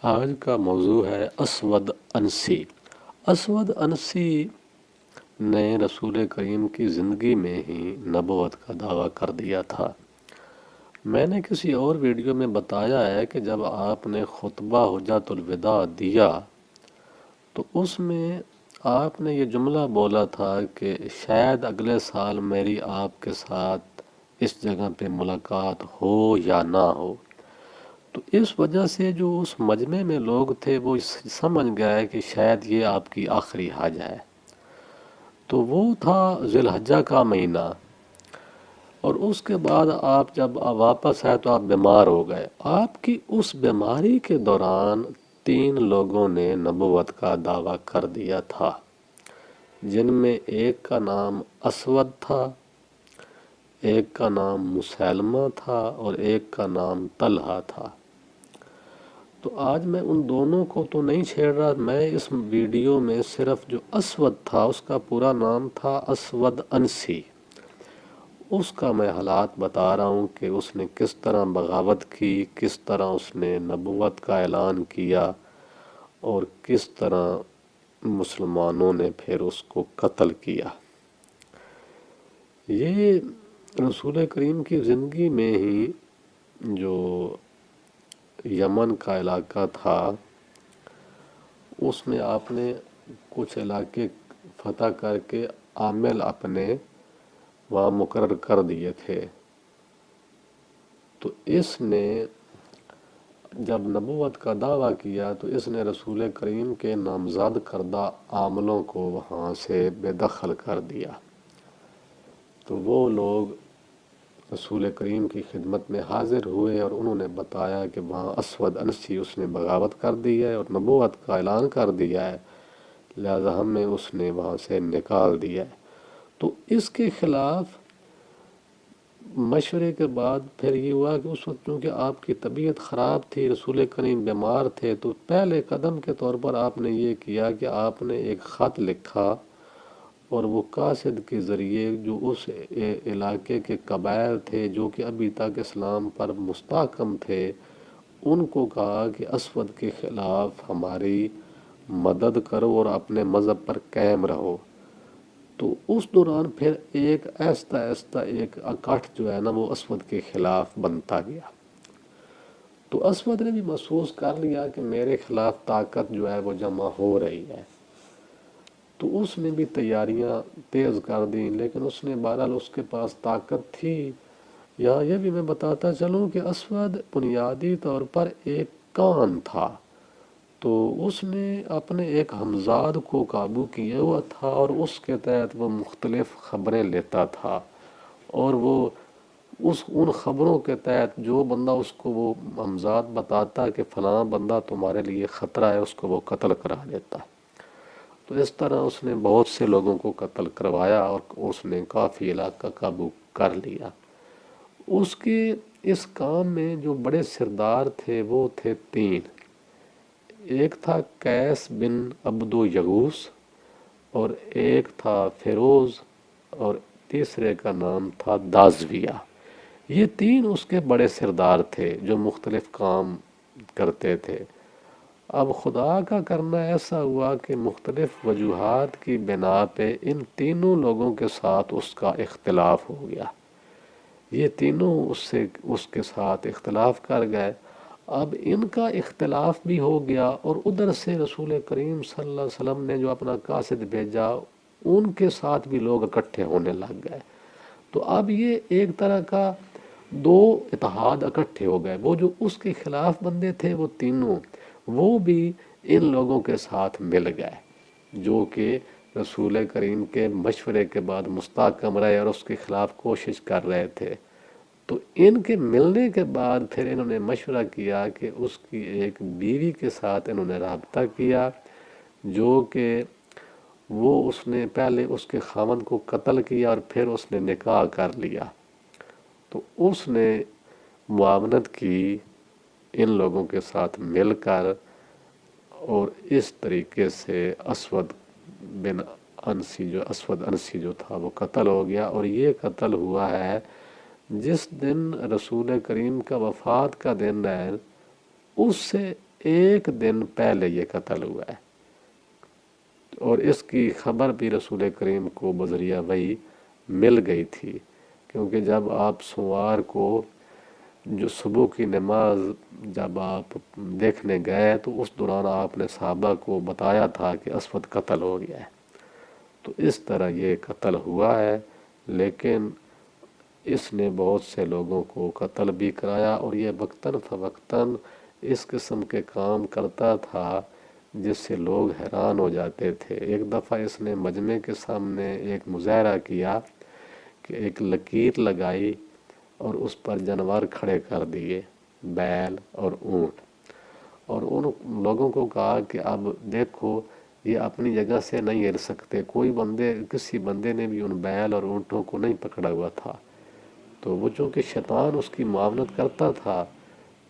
آج کا موضوع ہے اسود انسی۔ اسود انسی نے رسول کریم کی زندگی میں ہی نبوت کا دعویٰ کر دیا تھا۔ میں نے کسی اور ویڈیو میں بتایا ہے کہ جب آپ نے خطبہ حجۃ الوداع دیا تو اس میں آپ نے یہ جملہ بولا تھا کہ شاید اگلے سال میری آپ کے ساتھ اس جگہ پہ ملاقات ہو یا نہ ہو۔ تو اس وجہ سے جو اس مجمع میں لوگ تھے وہ سمجھ گئے کہ شاید یہ آپ کی آخری حج ہے۔ تو وہ تھا ذی الحجہ کا مہینہ، اور اس کے بعد آپ جب واپس آئے تو آپ بیمار ہو گئے۔ آپ کی اس بیماری کے دوران 3 لوگوں نے نبوت کا دعویٰ کر دیا تھا، جن میں ایک کا نام اسود تھا، ایک کا نام مسیلمہ تھا اور ایک کا نام طلحہ تھا۔ تو آج میں ان دونوں کو تو نہیں چھیڑ رہا، میں اس ویڈیو میں صرف جو اسود تھا اس کا پورا نام تھا اسود انسی، اس کا میں حالات بتا رہا ہوں کہ اس نے کس طرح بغاوت کی، کس طرح اس نے نبوت کا اعلان کیا اور کس طرح مسلمانوں نے پھر اس کو قتل کیا۔ یہ رسول کریم کی زندگی میں ہی جو یمن کا علاقہ تھا اس میں آپ نے کچھ علاقے فتح کر کے عامل اپنے وہاں مقرر کر دیے تھے۔ تو اس نے جب نبوت کا دعویٰ کیا تو اس نے رسول کریم کے نامزد کردہ عاملوں کو وہاں سے بے دخل کر دیا۔ تو وہ لوگ رسول کریم کی خدمت میں حاضر ہوئے اور انہوں نے بتایا کہ وہاں اسود انسی اس نے بغاوت کر دی ہے اور نبوت کا اعلان کر دیا ہے، لہذا ہمیں اس نے وہاں سے نکال دیا ہے۔ تو اس کے خلاف مشورے کے بعد پھر یہ ہوا کہ اس وقت چونکہ آپ کی طبیعت خراب تھی، رسول کریم بیمار تھے، تو پہلے قدم کے طور پر آپ نے یہ کیا کہ آپ نے ایک خط لکھا اور وہ قاصد کے ذریعے جو اس علاقے کے قبائل تھے جو کہ ابھی تک اسلام پر مستحکم تھے ان کو کہا کہ اسود کے خلاف ہماری مدد کرو اور اپنے مذہب پر قائم رہو۔ تو اس دوران پھر ایک آہستہ آہستہ ایک اکٹھ جو ہے نا وہ اسود کے خلاف بنتا گیا۔ تو اسود نے بھی محسوس کر لیا کہ میرے خلاف طاقت جو ہے وہ جمع ہو رہی ہے، تو اس نے بھی تیاریاں تیز کر دیں، لیکن اس نے بہرحال اس کے پاس طاقت تھی۔ یا یہ بھی میں بتاتا چلوں کہ اسود بنیادی طور پر ایک کان تھا، تو اس نے اپنے ایک ہمزاد کو قابو کیا ہوا تھا اور اس کے تحت وہ مختلف خبریں لیتا تھا، اور وہ ان خبروں کے تحت جو بندہ اس کو وہ ہمزاد بتاتا کہ فلاں بندہ تمہارے لیے خطرہ ہے اس کو وہ قتل کرا دیتا۔ تو اس طرح اس نے بہت سے لوگوں کو قتل کروایا اور اس نے کافی علاقہ قابو کر لیا۔ اس کے اس کام میں جو بڑے سردار تھے وہ تھے 3۔ ایک تھا قیس بن عبدو یغوث، اور ایک تھا فیروز، اور تیسرے کا نام تھا دازویہ۔ یہ 3 اس کے بڑے سردار تھے جو مختلف کام کرتے تھے۔ اب خدا کا کرنا ایسا ہوا کہ مختلف وجوہات کی بنا پہ ان تینوں لوگوں کے ساتھ اس کا اختلاف ہو گیا۔ یہ تینوں اس کے ساتھ اختلاف کر گئے۔ اب ان کا اختلاف بھی ہو گیا اور ادھر سے رسول کریم صلی اللہ علیہ وسلم نے جو اپنا قاصد بھیجا ان کے ساتھ بھی لوگ اکٹھے ہونے لگ گئے۔ تو اب یہ ایک طرح کا 2 اتحاد اکٹھے ہو گئے۔ وہ جو اس کے خلاف بندے تھے وہ تینوں وہ بھی ان لوگوں کے ساتھ مل گئے جو کہ رسول کریم کے مشورے کے بعد مستحکم رہے اور اس کے خلاف کوشش کر رہے تھے۔ تو ان کے ملنے کے بعد پھر انہوں نے مشورہ کیا کہ اس کی ایک بیوی کے ساتھ انہوں نے رابطہ کیا جو کہ وہ اس نے پہلے اس کے خاوند کو قتل کیا اور پھر اس نے نکاح کر لیا۔ تو اس نے معاونت کی ان لوگوں کے ساتھ مل کر، اور اس طریقے سے اسود انسی جو تھا وہ قتل ہو گیا۔ اور یہ قتل ہوا ہے جس دن رسول کریم کا وفات کا دن ہے، اس سے ایک دن پہلے یہ قتل ہوا ہے، اور اس کی خبر بھی رسول کریم کو بذریعہ وحی مل گئی تھی، کیونکہ جب آپ سوار کو جو صبح کی نماز جب آپ دیکھنے گئے تو اس دوران آپ نے صحابہ کو بتایا تھا کہ اسود قتل ہو گیا ہے۔ تو اس طرح یہ قتل ہوا ہے، لیکن اس نے بہت سے لوگوں کو قتل بھی کرایا، اور یہ وقتاً فوقتاً اس قسم کے کام کرتا تھا جس سے لوگ حیران ہو جاتے تھے۔ ایک دفعہ اس نے مجمع کے سامنے ایک مظاہرہ کیا کہ ایک لکیر لگائی اور اس پر جانور کھڑے کر دیے، بیل اور اونٹ، اور ان لوگوں کو کہا کہ اب دیکھو یہ اپنی جگہ سے نہیں ہل سکتے، کسی بندے نے بھی ان بیل اور اونٹوں کو نہیں پکڑا ہوا تھا، تو وہ چونکہ شیطان اس کی معاونت کرتا تھا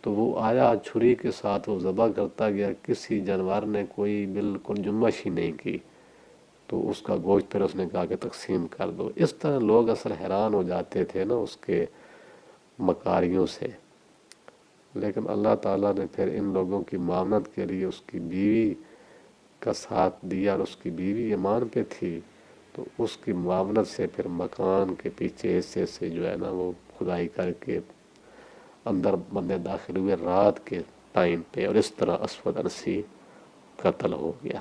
تو وہ آیا چھری کے ساتھ وہ ذبح کرتا گیا، کسی جانور نے کوئی بالکل جنبش ہی نہیں کی، تو اس کا گوشت پھر اس نے کہا کہ تقسیم کر دو۔ اس طرح لوگ اصل حیران ہو جاتے تھے نا اس کے مکاریوں سے، لیکن اللہ تعالیٰ نے پھر ان لوگوں کی معاونت کے لیے اس کی بیوی کا ساتھ دیا، اور اس کی بیوی ایمان پہ تھی، تو اس کی معاونت سے پھر مکان کے پیچھے حصے سے جو ہے نا وہ کھدائی کر کے اندر بندے داخل ہوئے رات کے ٹائم پہ، اور اس طرح اسود عنسی قتل ہو گیا۔